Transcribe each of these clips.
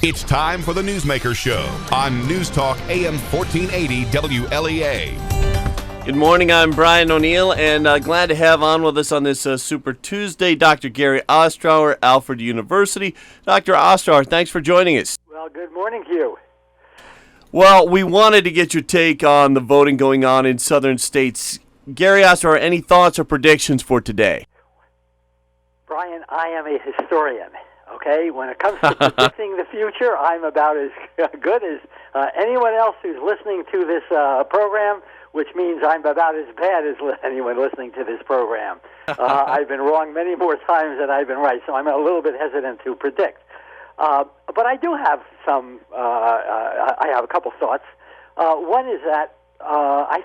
It's time for the Newsmaker Show on News Talk AM 1480 WLEA. Good morning, I'm Brian O'Neill, and glad to have on with us on this Super Tuesday Dr. Gary Ostrower, Alfred University. Dr. Ostrower, thanks for joining us. Well, good morning to you. Well, we wanted to get your take on the voting going on in southern states. Gary Ostrower, any thoughts or predictions for today? Brian, I am a historian. Okay, when it comes to predicting the future, I'm about as good as anyone else who's listening to this program, which means I'm about as bad as anyone listening to this program. I've been wrong many more times than I've been right, so I'm a little bit hesitant to predict. But I do have I have a couple thoughts. One is that I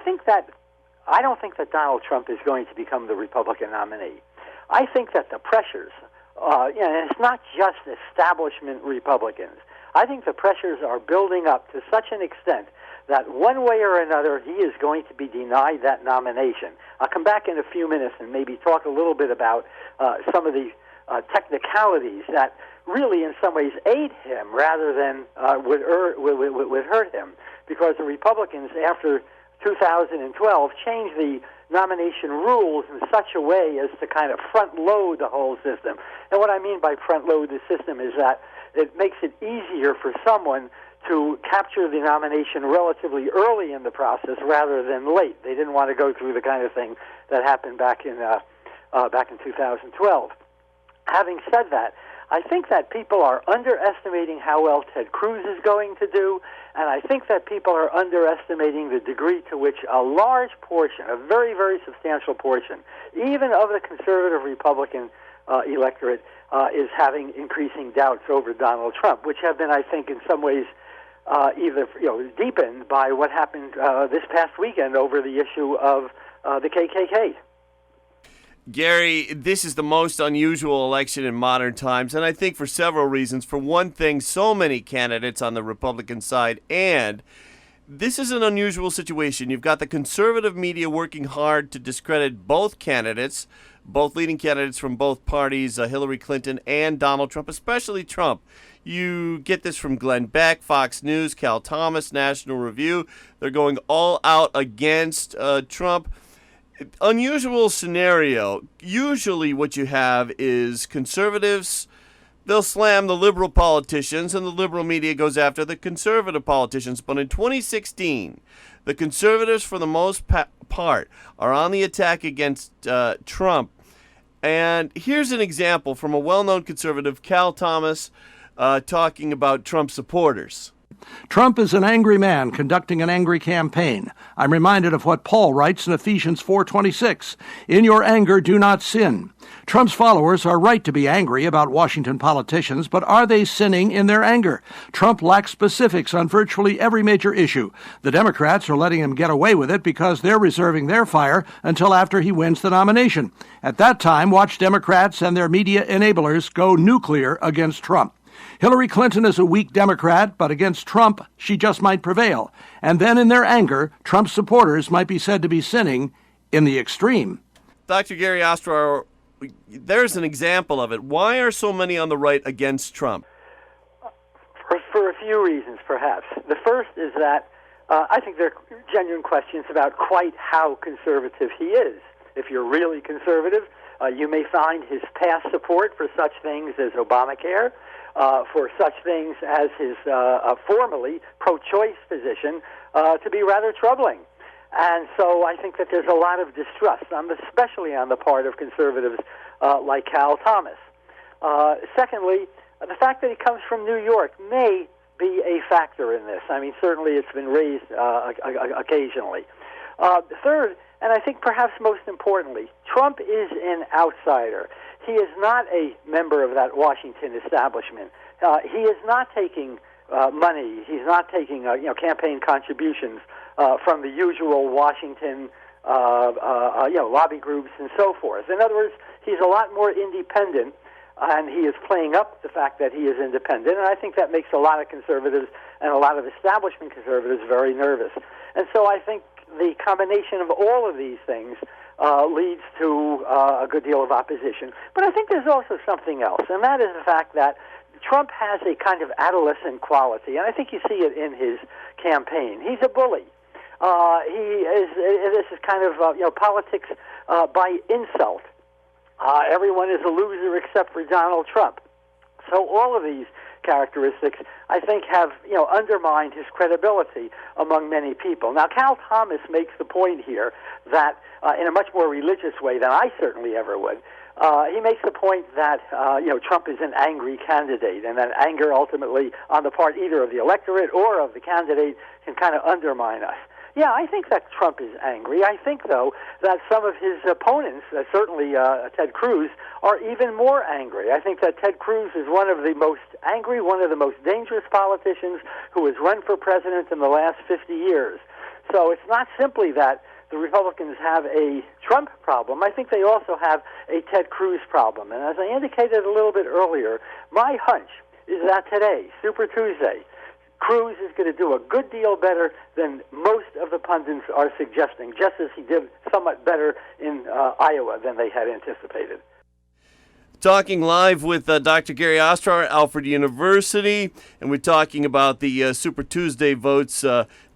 don't think that Donald Trump is going to become the Republican nominee. I think that the pressures, and it's not just establishment Republicans. I think the pressures are building up to such an extent that one way or another he is going to be denied that nomination. I'll come back in a few minutes and maybe talk a little bit about some of the technicalities that really in some ways aid him rather than would hurt him, because the Republicans after 2012 changed the nomination rules in such a way as to kind of front-load the whole system. And what I mean by front-load the system is that it makes it easier for someone to capture the nomination relatively early in the process rather than late. They didn't want to go through the kind of thing that happened back in 2012. Having said that, I think that people are underestimating how well Ted Cruz is going to do, and I think that people are underestimating the degree to which a large portion, a very, very substantial portion, even of the conservative Republican electorate, is having increasing doubts over Donald Trump, which have been, I think, in some ways either deepened by what happened this past weekend over the issue of the KKK. Gary, this is the most unusual election in modern times, and I think for several reasons. For one thing, so many candidates on the Republican side, and this is an unusual situation. You've got the conservative media working hard to discredit both candidates, both leading candidates from both parties, Hillary Clinton and Donald Trump, especially Trump. You get this from Glenn Beck, Fox News, Cal Thomas, National Review. They're going all out against Trump. Unusual scenario. Usually what you have is conservatives, they'll slam the liberal politicians, and the liberal media goes after the conservative politicians. But in 2016, the conservatives, for the most part, are on the attack against Trump. And here's an example from a well-known conservative, Cal Thomas, talking about Trump supporters. Trump is an angry man conducting an angry campaign. I'm reminded of what Paul writes in Ephesians 4:26. In your anger, do not sin. Trump's followers are right to be angry about Washington politicians, but are they sinning in their anger? Trump lacks specifics on virtually every major issue. The Democrats are letting him get away with it because they're reserving their fire until after he wins the nomination. At that time, watch Democrats and their media enablers go nuclear against Trump. Hillary Clinton is a weak Democrat, but against Trump, she just might prevail. And then in their anger, Trump's supporters might be said to be sinning in the extreme. Dr. Gary Ostrower, there's an example of it. Why are so many on the right against Trump? For a few reasons, perhaps. The first is that I think there are genuine questions about quite how conservative he is. If you're really conservative, you may find his past support for such things as Obamacare, for such things as his formerly pro-choice position to be rather troubling. And so I think that there's a lot of distrust, especially on the part of conservatives like Cal Thomas. Secondly, the fact that he comes from New York may be a factor in this. I mean, certainly it's been raised occasionally. Third, and I think perhaps most importantly, Trump is an outsider. He is not a member of that Washington establishment. He is not taking money. He's not taking campaign contributions from the usual Washington lobby groups and so forth. In other words, he's a lot more independent, and he is playing up the fact that he is independent. And I think that makes a lot of conservatives and a lot of establishment conservatives very nervous. And so I think the combination of all of these things leads to a good deal of opposition. But I think there's also something else, and that is the fact that Trump has a kind of adolescent quality, and I think you see it in his campaign. He's a bully. This is kind of politics by insult. Everyone is a loser except for Donald Trump. So all of these characteristics, I think, have undermined his credibility among many people. Now, Cal Thomas makes the point here that, in a much more religious way than I certainly ever would, he makes the point that Trump is an angry candidate, and that anger ultimately on the part either of the electorate or of the candidate can kind of undermine us. Yeah, I think that Trump is angry. I think, though, that some of his opponents, certainly Ted Cruz, are even more angry. I think that Ted Cruz is one of the most angry, one of the most dangerous politicians who has run for president in the last 50 years. So it's not simply that the Republicans have a Trump problem. I think they also have a Ted Cruz problem. And as I indicated a little bit earlier, my hunch is that today, Super Tuesday, Cruz is going to do a good deal better than most of the pundits are suggesting, just as he did somewhat better in Iowa than they had anticipated. Talking live with Dr. Gary Ostrower, Alfred University, and we're talking about the Super Tuesday votes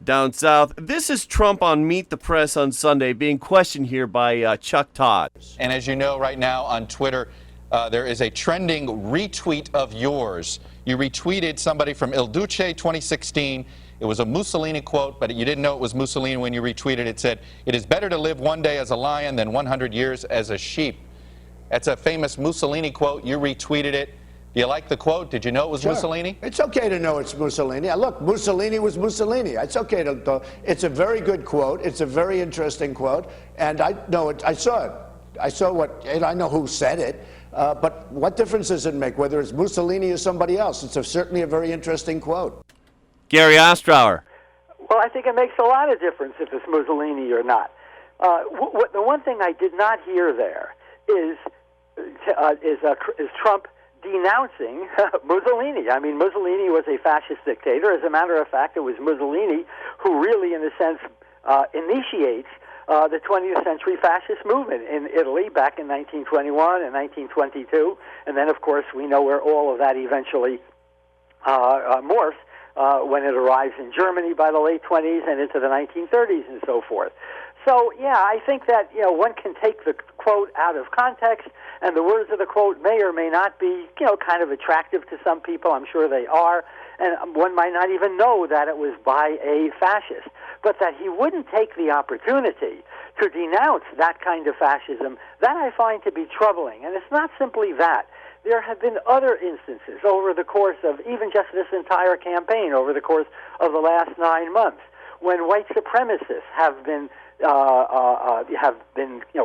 down south. This is Trump on Meet the Press on Sunday, being questioned here by Chuck Todd. And as you know, right now on Twitter, there is a trending retweet of yours. You retweeted somebody from Il Duce 2016. It was a Mussolini quote, but you didn't know it was Mussolini when you retweeted it. It said, "It is better to live one day as a lion than 100 years as a sheep." That's a famous Mussolini quote. You retweeted it. Do you like the quote? Did you know it was Mussolini? It's okay to know it's Mussolini. Look, Mussolini was Mussolini. It's okay to. It's a very good quote. It's a very interesting quote, and I know it. I saw it. I saw what, and I know who said it. But what difference does it make whether it's Mussolini or somebody else? It's certainly a very interesting quote. Gary Ostrower. Well, I think it makes a lot of difference if it's Mussolini or not. The one thing I did not hear there is Trump denouncing Mussolini. I mean, Mussolini was a fascist dictator. As a matter of fact, it was Mussolini who really, in a sense, initiates the 20th century fascist movement in Italy back in 1921 and 1922. And then, of course, we know where all of that eventually morphs when it arrives in Germany by the late 20s and into the 1930s and so forth. So, yeah, I think that, one can take the quote out of context, and the words of the quote may or may not be, kind of attractive to some people. I'm sure they are. And one might not even know that it was by a fascist. But that he wouldn't take the opportunity to denounce that kind of fascism, that I find to be troubling. And it's not simply that. There have been other instances over the course of even just this entire campaign, over the course of the last 9 months, when white supremacists have been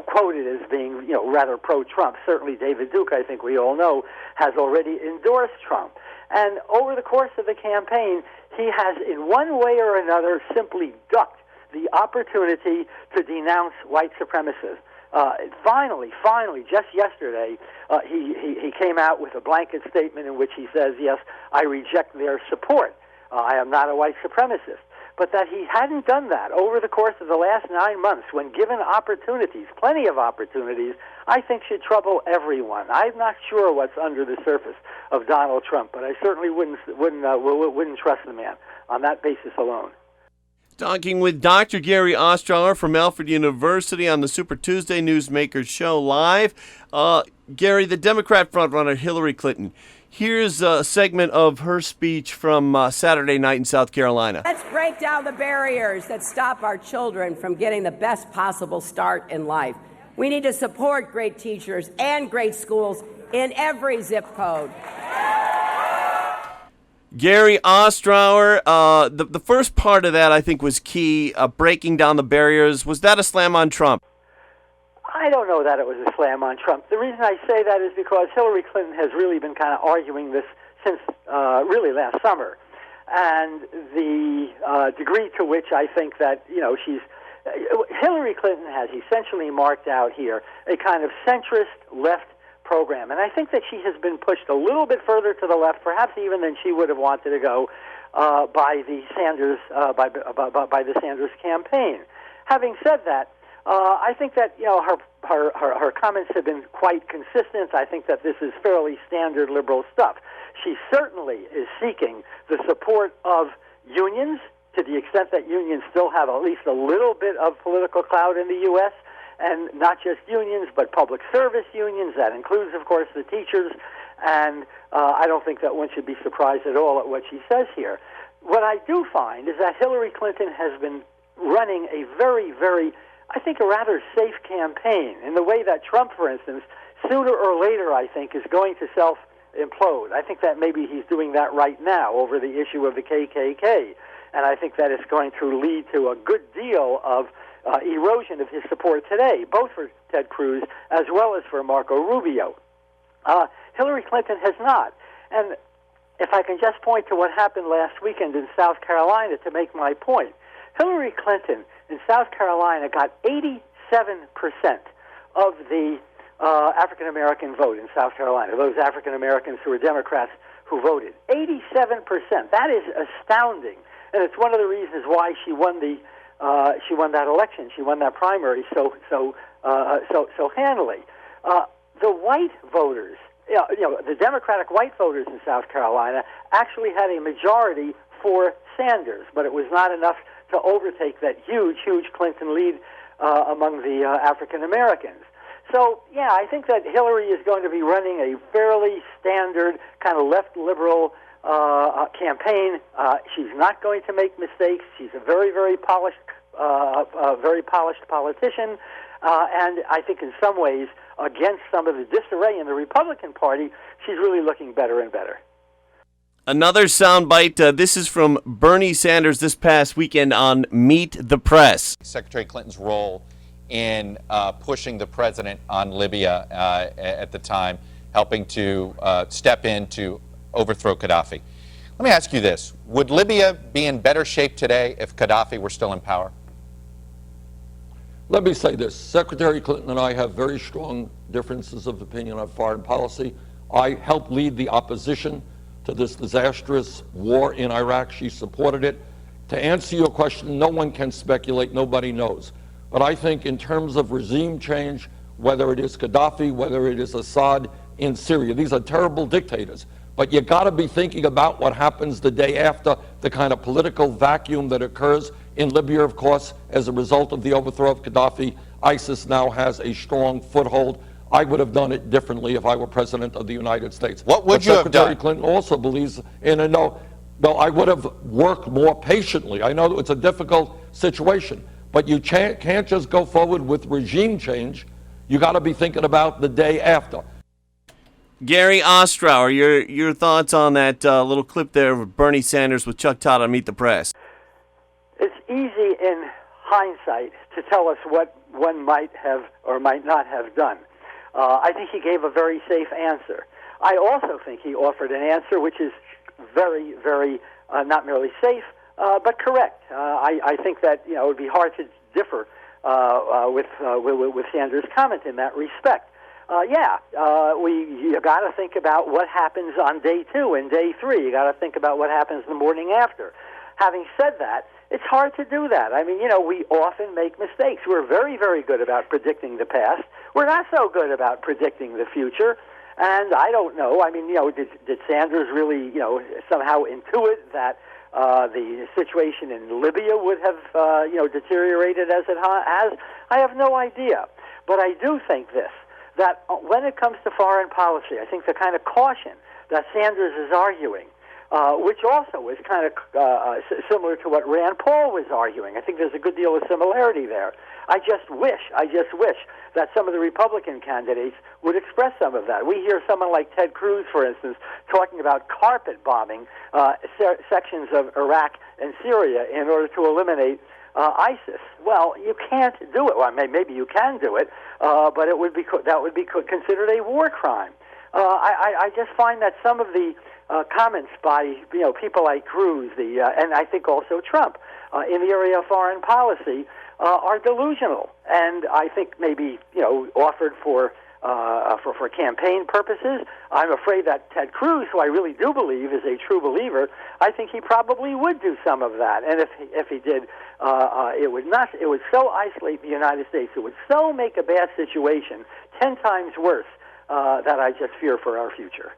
quoted as being, rather pro-Trump. Certainly David Duke, I think we all know, has already endorsed Trump. And over the course of the campaign, he has, in one way or another, simply ducked the opportunity to denounce white supremacists. Finally, just yesterday, he came out with a blanket statement in which he says, yes, I reject their support. I am not a white supremacist. But that he hadn't done that over the course of the last 9 months, when given opportunities, plenty of opportunities, I think should trouble everyone. I'm not sure what's under the surface of Donald Trump, but I certainly wouldn't trust the man on that basis alone. Talking with Dr. Gary Ostrower from Alfred University on the Super Tuesday Newsmaker Show live. Gary, the Democrat frontrunner Hillary Clinton. Here's a segment of her speech from Saturday night in South Carolina. Let's break down the barriers that stop our children from getting the best possible start in life. We need to support great teachers and great schools in every zip code. Gary Ostrower, the first part of that I think was key, breaking down the barriers. Was that a slam on Trump? I don't know that it was a slam on Trump. The reason I say that is because Hillary Clinton has really been kind of arguing this since really last summer. And the degree to which I think that, Hillary Clinton has essentially marked out here a kind of centrist left program. And I think that she has been pushed a little bit further to the left, perhaps even than she would have wanted to go by the Sanders by the Sanders campaign. Having said that, I think that her her comments have been quite consistent. I think that this is fairly standard liberal stuff. She certainly is seeking the support of unions, to the extent that unions still have at least a little bit of political clout in the U.S., and not just unions, but public service unions. That includes, of course, the teachers, and I don't think that one should be surprised at all at what she says here. What I do find is that Hillary Clinton has been running a very, very, I think, a rather safe campaign, in the way that Trump, for instance, sooner or later, I think, is going to self-implode. I think that maybe he's doing that right now over the issue of the KKK. And I think that it's going to lead to a good deal of erosion of his support today, both for Ted Cruz as well as for Marco Rubio. Hillary Clinton has not. And if I can just point to what happened last weekend in South Carolina to make my point, Hillary Clinton in South Carolina got 87% of the African-American vote in South Carolina, those African-Americans who were Democrats who voted. 87%. That is astounding. And it's one of the reasons why she won that election. She won that primary so handily. The white voters, the Democratic white voters in South Carolina actually had a majority for Sanders, but it was not enough to overtake that huge Clinton lead among the African Americans. So, yeah, I think that Hillary is going to be running a fairly standard kind of left liberal campaign. She's not going to make mistakes. She's a very polished politician, and I think in some ways, against some of the disarray in the Republican Party, she's really looking better and better. Another soundbite. This is from Bernie Sanders this past weekend on Meet the Press. Secretary Clinton's role in pushing the president on Libya at the time, helping to step in to overthrow Gaddafi. Let me ask you this. Would Libya be in better shape today if Gaddafi were still in power? Let me say this. Secretary Clinton and I have very strong differences of opinion on foreign policy. I helped lead the opposition to this disastrous war in Iraq. She supported it. To answer your question, no one can speculate. Nobody knows. But I think in terms of regime change, whether it is Gaddafi, whether it is Assad in Syria, these are terrible dictators. But you got to be thinking about what happens the day after, the kind of political vacuum that occurs in Libya, of course, as a result of the overthrow of Gaddafi. ISIS now has a strong foothold. I would have done it differently if I were president of the United States. What would you have done? Secretary Clinton also believes in a no, I would have worked more patiently. I know it's a difficult situation, but you can't just go forward with regime change. You got to be thinking about the day after. Gary Ostrower, your thoughts on that little clip there of Bernie Sanders with Chuck Todd on Meet the Press? It's easy in hindsight to tell us what one might have or might not have done. I think he gave a very safe answer. I also think he offered an answer which is very, very not merely safe, but correct. I think that it would be hard to differ with Sanders' comment in that respect. You got to think about what happens on day 2 and day 3. You got to think about what happens the morning after. Having said that, it's hard to do that. I mean, we often make mistakes. We're very, very good about predicting the past. We're not so good about predicting the future. And I don't know. I mean, did Sanders really, somehow intuit that the situation in Libya would have, deteriorated as it has? I have no idea. But I do think this, that when it comes to foreign policy, I think the kind of caution that Sanders is arguing, which also is kind of similar to what Rand Paul was arguing. I think there's a good deal of similarity there. I just wish that some of the Republican candidates would express some of that. We hear someone like Ted Cruz, for instance, talking about carpet bombing sections of Iraq and Syria in order to eliminate ISIS. Well, you can't do it. Well, maybe you can do it, but that would be considered a war crime. I just find that some of the comments by people like Cruz, and I think also Trump, in the area of foreign policy, are delusional, and I think maybe offered for for campaign purposes. I'm afraid that Ted Cruz, who I really do believe is a true believer, I think he probably would do some of that. And if he did, it would so isolate the United States, it would so make a bad situation 10 times worse that I just fear for our future.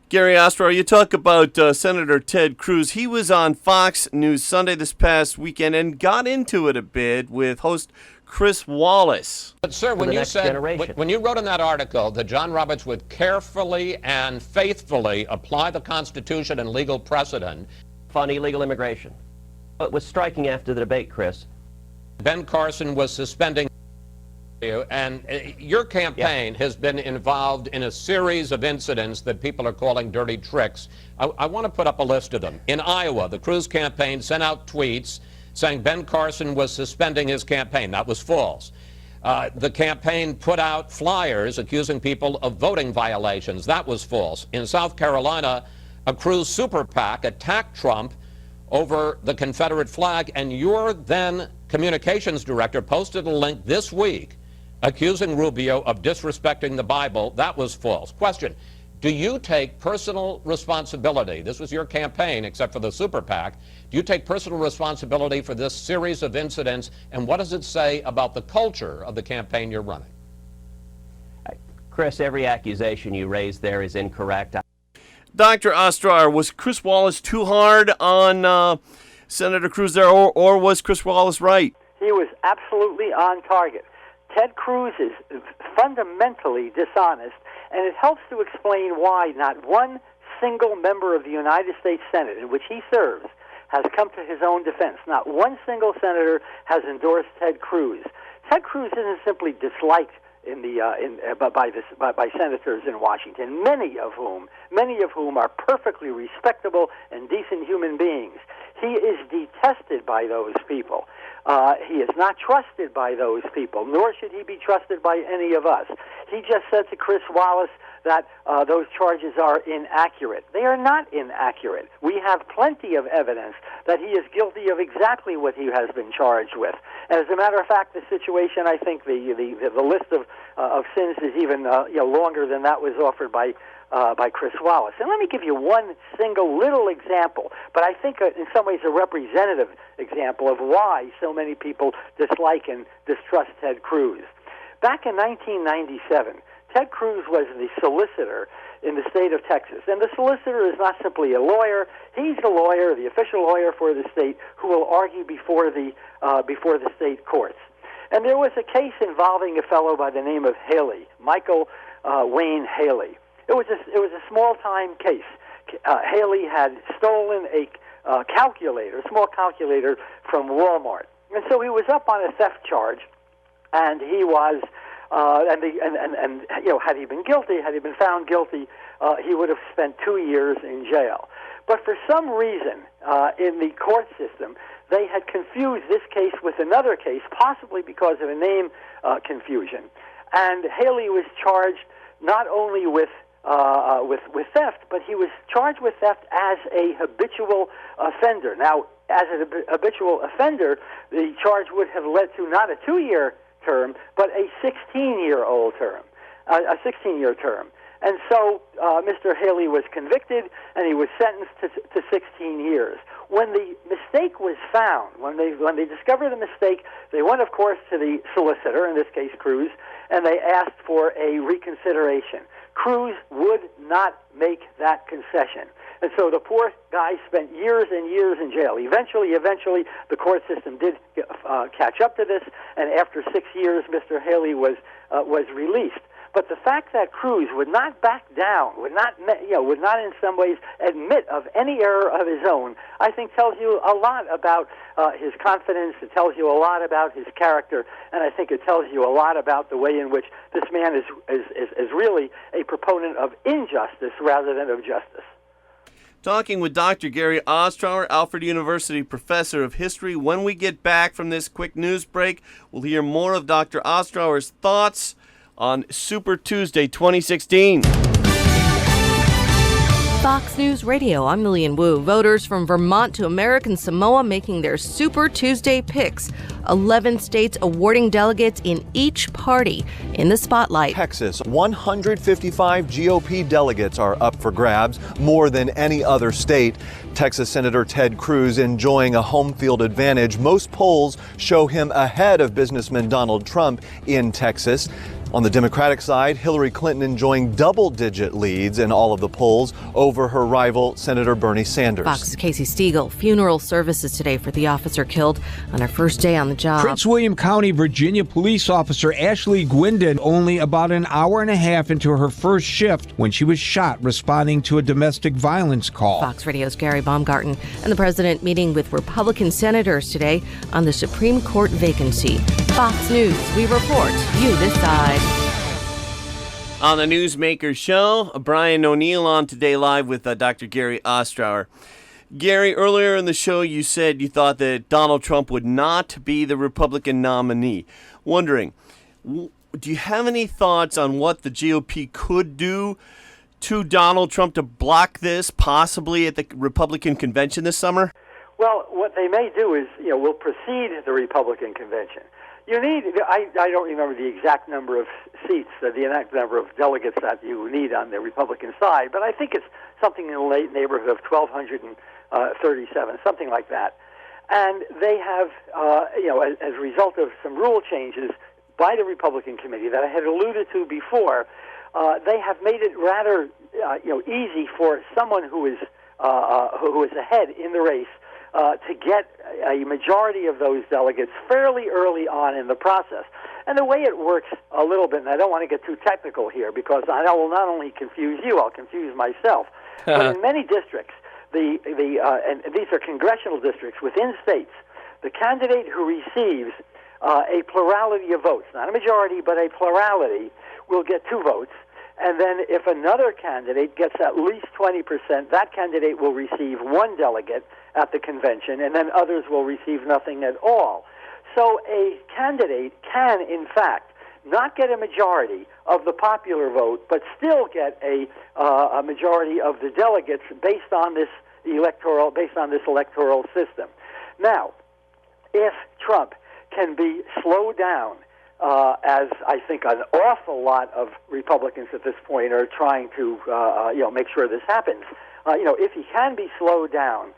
Gary Ostrower, you talk about Senator Ted Cruz. He was on Fox News Sunday this past weekend and got into it a bit with host Chris Wallace. But sir, when you wrote in that article that John Roberts would carefully and faithfully apply the Constitution and legal precedent, fund illegal immigration. It was striking after the debate, Chris. Ben Carson was suspending you, and your campaign has been involved in a series of incidents that people are calling dirty tricks. I want to put up a list of them. In Iowa, the Cruz campaign sent out tweets saying Ben Carson was suspending his campaign. That was false. The campaign put out flyers accusing people of voting violations. That was false. In South Carolina, a Cruz super PAC attacked Trump over the Confederate flag, and your then communications director posted a link this week accusing Rubio of disrespecting the Bible. That was false. Question: do you take personal responsibility? This was your campaign, except for the super PAC. Do you take personal responsibility for this series of incidents, and what does it say about the culture of the campaign you're running? Chris, every accusation you raised there is incorrect. Dr. Ostrower, was Chris Wallace too hard on Senator Cruz there, or was Chris Wallace right? He was absolutely on target. Ted Cruz is fundamentally dishonest, and it helps to explain why not one single member of the United States Senate, in which he serves, has come to his own defense. Not one single senator has endorsed Ted Cruz. Ted Cruz isn't simply disliked by senators in Washington, many of whom are perfectly respectable and decent human beings. He is detested by those people. He is not trusted by those people, nor should he be trusted by any of us. He just said to Chris Wallace that those charges are inaccurate. They are not inaccurate. We have plenty of evidence that he is guilty of exactly what he has been charged with. And as a matter of fact, the situation, I think the list of sins is even longer than that was offered by Chris Wallace. And let me give you one single little example, but I think in some ways a representative example of why so many people dislike and distrust Ted Cruz. Back in 1997, Ted Cruz was the solicitor in the state of Texas. And the solicitor is not simply a lawyer. He's the lawyer, the official lawyer for the state, who will argue before the state courts. And there was a case involving a fellow by the name of Haley, Michael Wayne Haley. It was a small-time case. Haley had stolen a small calculator from Walmart. And so he was up on a theft charge, and he was had he been guilty, had he been found guilty, he would have spent 2 years in jail. But for some reason in the court system, they had confused this case with another case, possibly because of a name confusion. And Haley was charged not only with theft, but he was charged with theft as a habitual offender. Now, as a habitual offender, the charge would have led to not a 2-year term, but a 16-year-old term, a 16-year term. And so Mr. Haley was convicted, and he was sentenced to 16 years. When the mistake was found, when they discovered the mistake, they went, of course, to the solicitor, in this case Cruz, and they asked for a reconsideration. Cruz would not make that concession. And so the poor guy spent years and years in jail. Eventually, the court system did catch up to this, and after 6 years, Mr. Haley was released. But the fact that Cruz would not back down, would not in some ways admit of any error of his own, I think tells you a lot about his confidence. It tells you a lot about his character, and I think it tells you a lot about the way in which this man is really a proponent of injustice rather than of justice. Talking with Dr. Gary Ostrower, Alfred University professor of history. When we get back from this quick news break, we'll hear more of Dr. Ostrower's thoughts on Super Tuesday 2016. Fox News Radio, I'm Lillian Wu. Voters from Vermont to American Samoa making their Super Tuesday picks. 11 states awarding delegates in each party in the spotlight. Texas, 155 GOP delegates are up for grabs, more than any other state. Texas Senator Ted Cruz enjoying a home field advantage. Most polls show him ahead of businessman Donald Trump in Texas. On the Democratic side, Hillary Clinton enjoying double-digit leads in all of the polls over her rival, Senator Bernie Sanders. Fox's Casey Stiegel. Funeral services today for the officer killed on her first day on the job. Prince William County, Virginia police officer Ashley Gwindon only about an hour and a half into her first shift when she was shot responding to a domestic violence call. Fox Radio's Gary Baumgarten and the president meeting with Republican senators today on the Supreme Court vacancy. Fox News, we report, you decide. On the Newsmaker show, Brian O'Neill on Today Live with Dr. Gary Ostrower. Gary, earlier in the show you said you thought that Donald Trump would not be the Republican nominee. Wondering, do you have any thoughts on what the GOP could do to Donald Trump to block this, possibly at the Republican convention this summer? Well, what they may do is, will precede the Republican convention. You need, I don't remember the exact number of seats, the exact number of delegates that you need on the Republican side, but I think it's something in the late neighborhood of 1,237, something like that. And they have, as a result of some rule changes by the Republican committee that I had alluded to before, they have made it rather, easy for someone who is ahead in the race to get a majority of those delegates fairly early on in the process. And the way it works a little bit, and I don't want to get too technical here because I will not only confuse you, I'll confuse myself. But in many districts, and these are congressional districts within states, the candidate who receives a plurality of votes, not a majority, but a plurality, will get 2 votes. And then if another candidate gets at least 20%, that candidate will receive 1 delegate at the convention, and then others will receive nothing at all. So a candidate can, in fact, not get a majority of the popular vote, but still get a majority of the delegates based on this electoral system. Now, if Trump can be slowed down, as I think an awful lot of Republicans at this point are trying to, make sure this happens. If he can be slowed down,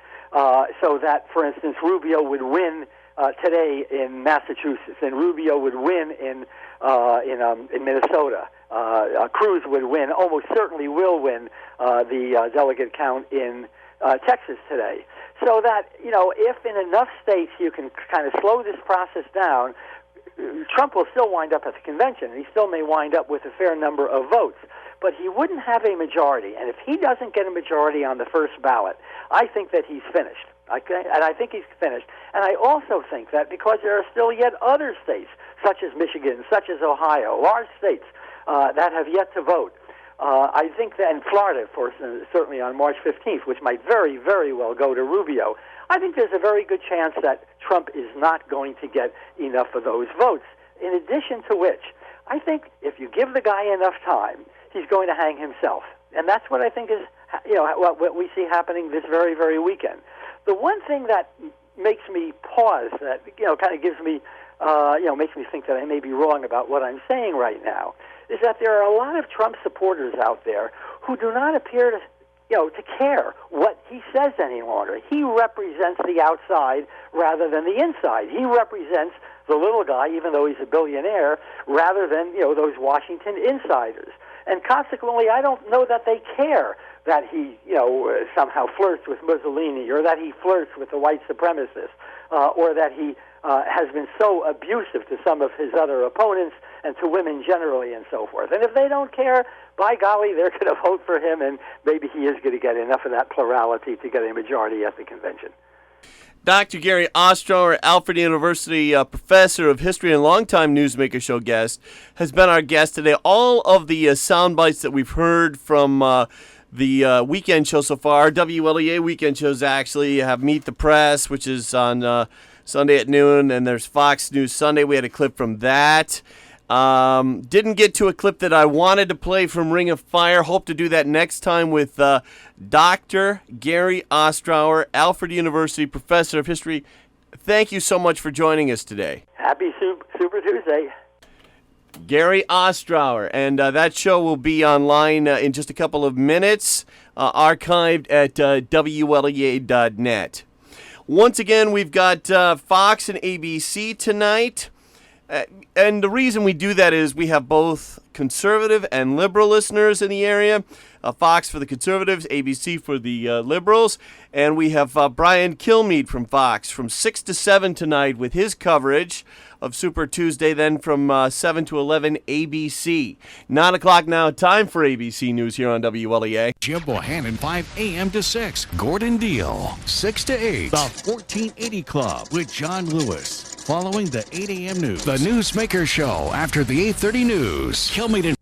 so that, for instance, Rubio would win today in Massachusetts, and Rubio would win in Minnesota. Cruz would win, almost certainly will win the delegate count in Texas today. So that, if in enough states you can kind of slow this process down, Trump will still wind up at the convention, and he still may wind up with a fair number of votes. But he wouldn't have a majority, and if he doesn't get a majority on the first ballot, I think that he's finished. Okay? And I think he's finished. And I also think that because there are still yet other states, such as Michigan, such as Ohio, large states that have yet to vote, I think that, and Florida, certainly on March 15th, which might very, very well go to Rubio, I think there's a very good chance that Trump is not going to get enough of those votes. In addition to which, I think if you give the guy enough time, he's going to hang himself. And that's what I think is, what we see happening this very, very weekend. The one thing that makes me pause, that, kind of gives me, makes me think that I may be wrong about what I'm saying right now, is that there are a lot of Trump supporters out there who do not appear to care what he says any longer. He represents the outside rather than the inside. He represents the little guy, even though he's a billionaire, rather than, those Washington insiders. And consequently, I don't know that they care that he, somehow flirts with Mussolini, or that he flirts with the white supremacists, or that he has been so abusive to some of his other opponents and to women generally and so forth. And if they don't care, by golly, they're going to vote for him, and maybe he is going to get enough of that plurality to get a majority at the convention. Dr. Gary Ostrower, Alfred University professor of history and longtime Newsmaker show guest, has been our guest today. All of the sound bites that we've heard from the weekend show so far, WLEA weekend shows actually, have Meet the Press, which is on Sunday at noon, and there's Fox News Sunday. We had a clip from that. Didn't get to a clip that I wanted to play from Ring of Fire. Hope to do that next time with Dr. Gary Ostrower, Alfred University professor of history. Thank you so much for joining us today. Happy Super Tuesday. Gary Ostrower, and that show will be online in just a couple of minutes, archived at WLEA.net. Once again, we've got Fox and ABC tonight. And the reason we do that is we have both conservative and liberal listeners in the area. Fox for the conservatives, ABC for the liberals. And we have Brian Kilmeade from Fox from 6 to 7 tonight with his coverage of Super Tuesday, then from 7 to 11, ABC. 9 o'clock now, time for ABC News here on WLEA. Jim Bohannon, 5 a.m. to 6. Gordon Deal, 6 to 8. The 1480 Club with John Lewis. Following the 8 a.m. news. The Newsmaker Show after the 8:30 news. Kilmeade and